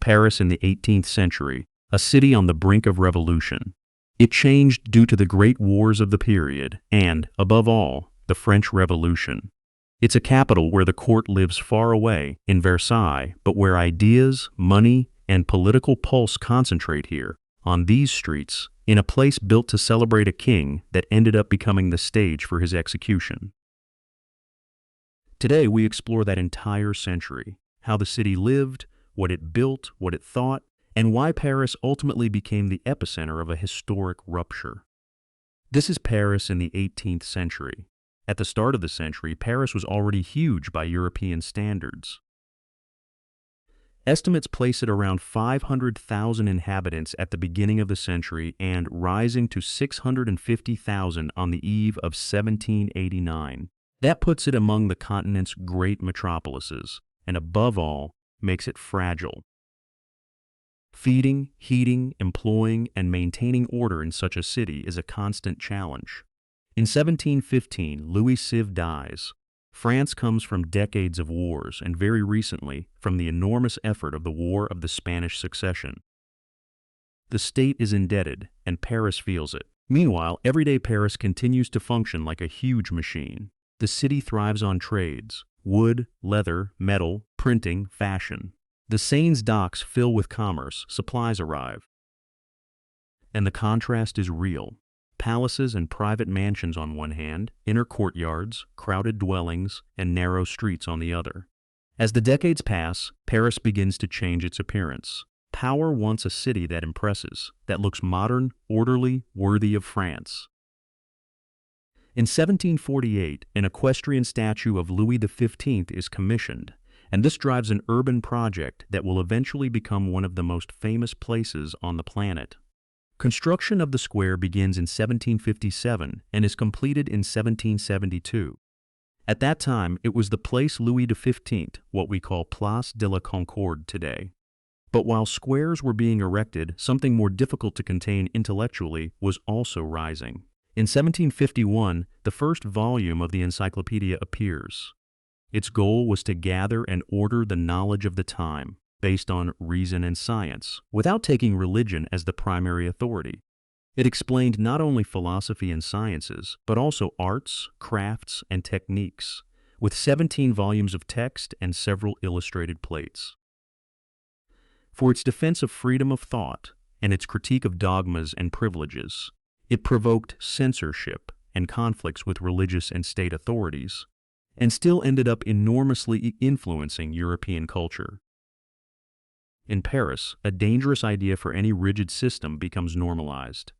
Paris in the 18th century, a city on the brink of revolution. It changed due to the great wars of the period and, above all, the French Revolution. It's a capital where the court lives far away, in Versailles, but where ideas, money, and political pulse concentrate here, on these streets, in a place built to celebrate a king that ended up becoming the stage for his execution. Today we explore that entire century, how the city lived, what it built, what it thought, and why Paris ultimately became the epicenter of a historic rupture. This is Paris in the 18th century. At the start of the century, Paris was already huge by European standards. Estimates place it around 500,000 inhabitants at the beginning of the century and rising to 650,000 on the eve of 1789. That puts it among the continent's great metropolises, and above all, makes it fragile. Feeding, heating, employing, and maintaining order in such a city is a constant challenge. In 1715, Louis Seize dies. France comes from decades of wars, and very recently, from the enormous effort of the War of the Spanish Succession. The state is indebted, and Paris feels it. Meanwhile, everyday Paris continues to function like a huge machine. The city thrives on trades: wood, leather, metal, printing, fashion. The Seine's docks fill with commerce, supplies arrive. And the contrast is real. Palaces and private mansions on one hand, inner courtyards, crowded dwellings, and narrow streets on the other. As the decades pass, Paris begins to change its appearance. Power wants a city that impresses, that looks modern, orderly, worthy of France. In 1748, an equestrian statue of Louis XV is commissioned, and this drives an urban project that will eventually become one of the most famous places on the planet. Construction of the square begins in 1757 and is completed in 1772. At that time, it was the Place Louis XV, what we call Place de la Concorde today. But while squares were being erected, something more difficult to contain intellectually was also rising. In 1751, the first volume of the Encyclopedia appears. Its goal was to gather and order the knowledge of the time, based on reason and science, without taking religion as the primary authority. It explained not only philosophy and sciences, but also arts, crafts, and techniques, with 17 volumes of text and several illustrated plates. For its defense of freedom of thought and its critique of dogmas and privileges, it provoked censorship and conflicts with religious and state authorities, and still ended up enormously influencing European culture. In Paris, a dangerous idea for any rigid system becomes normalized.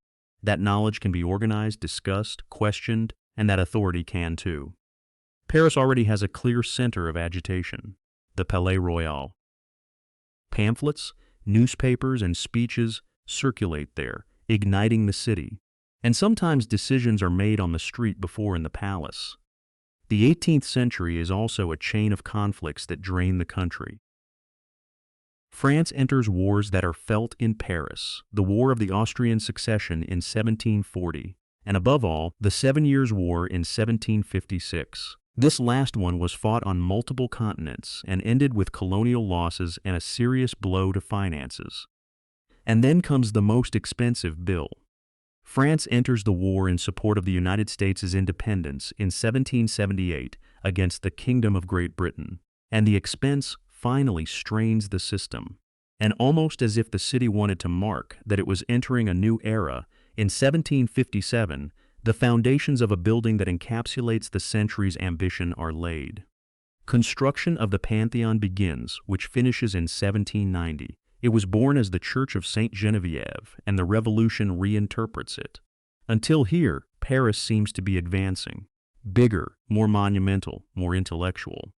That knowledge can be organized, discussed, questioned, and that authority can too. Paris already has a clear center of agitation: the Palais Royal. Pamphlets, newspapers, and speeches circulate there, igniting the city, and sometimes decisions are made on the street before in the palace. The 18th century is also a chain of conflicts that drain the country. France enters wars that are felt in Paris: the War of the Austrian Succession in 1740, and above all, the 7 Years' War in 1756. This last one was fought on multiple continents and ended with colonial losses and a serious blow to finances. And then comes the most expensive bill. France enters the war in support of the United States' independence in 1778 against the Kingdom of Great Britain, and the expense finally strains the system. And almost as if the city wanted to mark that it was entering a new era, in 1757, the foundations of a building that encapsulates the century's ambition are laid. Construction of the Pantheon begins, which finishes in 1790. It was born as the Church of Saint Geneviève, and the Revolution reinterprets it. Until here, Paris seems to be advancing. Bigger, more monumental, more intellectual.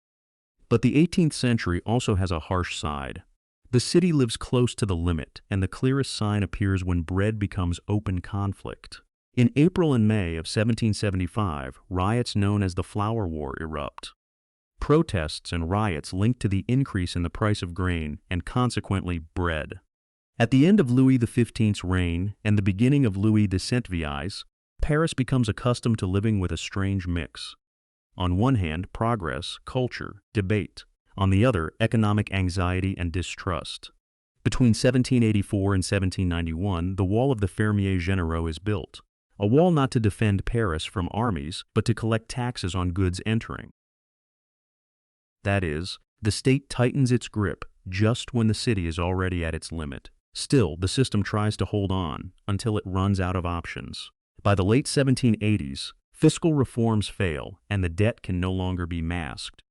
But the 18th century also has a harsh side. The city lives close to the limit, and the clearest sign appears when bread becomes open conflict. In April and May of 1775, riots known as the Flour War erupt. Protests and riots linked to the increase in the price of grain and consequently bread. At the end of Louis XV's reign and the beginning of Louis XVI's, Paris becomes accustomed to living with a strange mix. On one hand, progress, culture, debate. On the other, economic anxiety and distrust. Between 1784 and 1791, the wall of the Fermier Généraux is built, a wall not to defend Paris from armies, but to collect taxes on goods entering. That is, the state tightens its grip just when the city is already at its limit. Still, the system tries to hold on until it runs out of options. By the late 1780s, fiscal reforms fail and the debt can no longer be masked.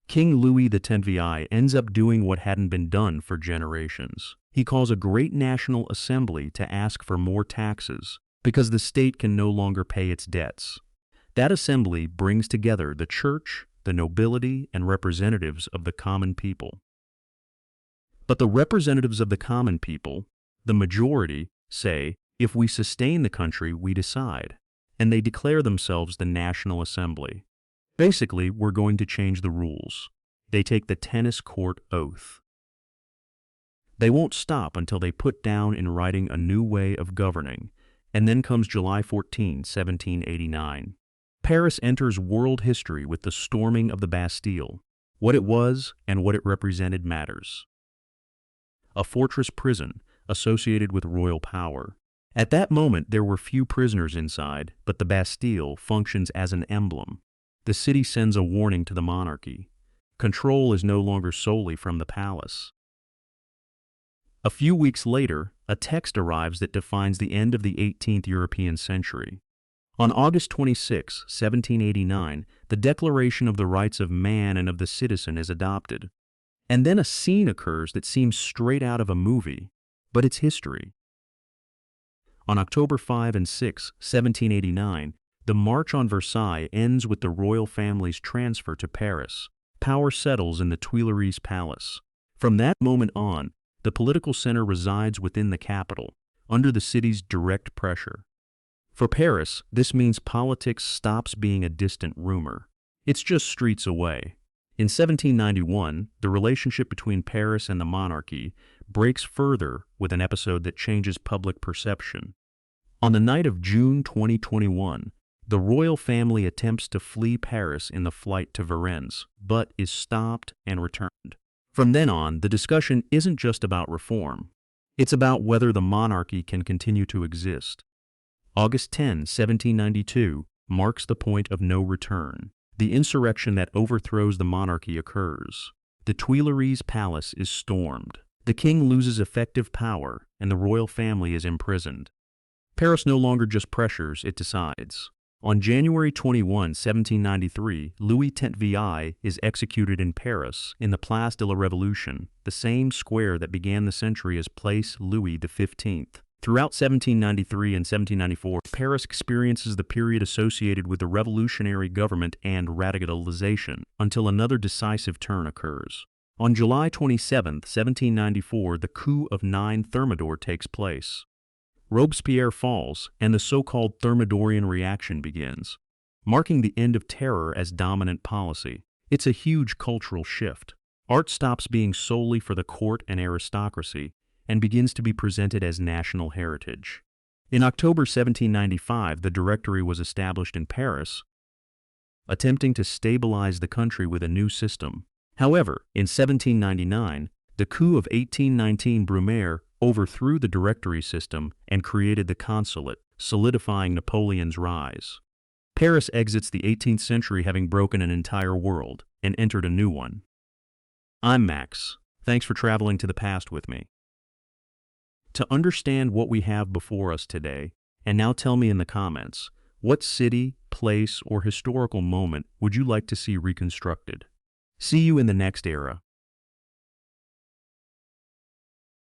King Louis X ends up doing what hadn't been done for generations. He calls a great national assembly to ask for more taxes because the state can no longer pay its debts. That assembly brings together the church, the nobility, and representatives of the common people. But the representatives of the common people, the majority, say, if we sustain the country, we decide, and they declare themselves the National Assembly. Basically, we're going to change the rules. They take the tennis court oath. They won't stop until they put down in writing a new way of governing, and then comes July 14, 1789. Paris enters world history with the storming of the Bastille. What it was and what it represented matters. A fortress prison associated with royal power. At that moment, there were few prisoners inside, but the Bastille functions as an emblem. The city sends a warning to the monarchy. Control is no longer solely from the palace. A few weeks later, a text arrives that defines the end of the 18th European century. On August 26, 1789, the Declaration of the Rights of Man and of the Citizen is adopted. And then a scene occurs that seems straight out of a movie, but it's history. On October 5 and 6, 1789, the March on Versailles ends with the royal family's transfer to Paris. Power settles in the Tuileries Palace. From that moment on, the political center resides within the capital, under the city's direct pressure. For Paris, this means politics stops being a distant rumor. It's just streets away. In 1791, the relationship between Paris and the monarchy breaks further with an episode that changes public perception. On the night of June 2021, the royal family attempts to flee Paris in the flight to Varennes, but is stopped and returned. From then on, the discussion isn't just about reform. It's about whether the monarchy can continue to exist. August 10, 1792, marks the point of no return. The insurrection that overthrows the monarchy occurs. The Tuileries Palace is stormed. The king loses effective power, and the royal family is imprisoned. Paris no longer just pressures, it decides. On January 21, 1793, Louis X is executed in Paris in the Place de la Révolution, the same square that began the century as Place Louis XV. Throughout 1793 and 1794, Paris experiences the period associated with the revolutionary government and radicalization until another decisive turn occurs. On July 27, 1794, the coup of 9 Thermidor takes place. Robespierre falls, and the so-called Thermidorian reaction begins, marking the end of terror as dominant policy. It's a huge cultural shift. Art stops being solely for the court and aristocracy and begins to be presented as national heritage. In October 1795, the Directory was established in Paris, attempting to stabilize the country with a new system. However, in 1799, the coup of 1819 Brumaire overthrew the Directory system and created the Consulate, solidifying Napoleon's rise. Paris exits the 18th century having broken an entire world and entered a new one. I'm Max. Thanks for traveling to the past with me. To understand what we have before us today, and now tell me in the comments, what city, place, or historical moment would you like to see reconstructed? See you in the next era.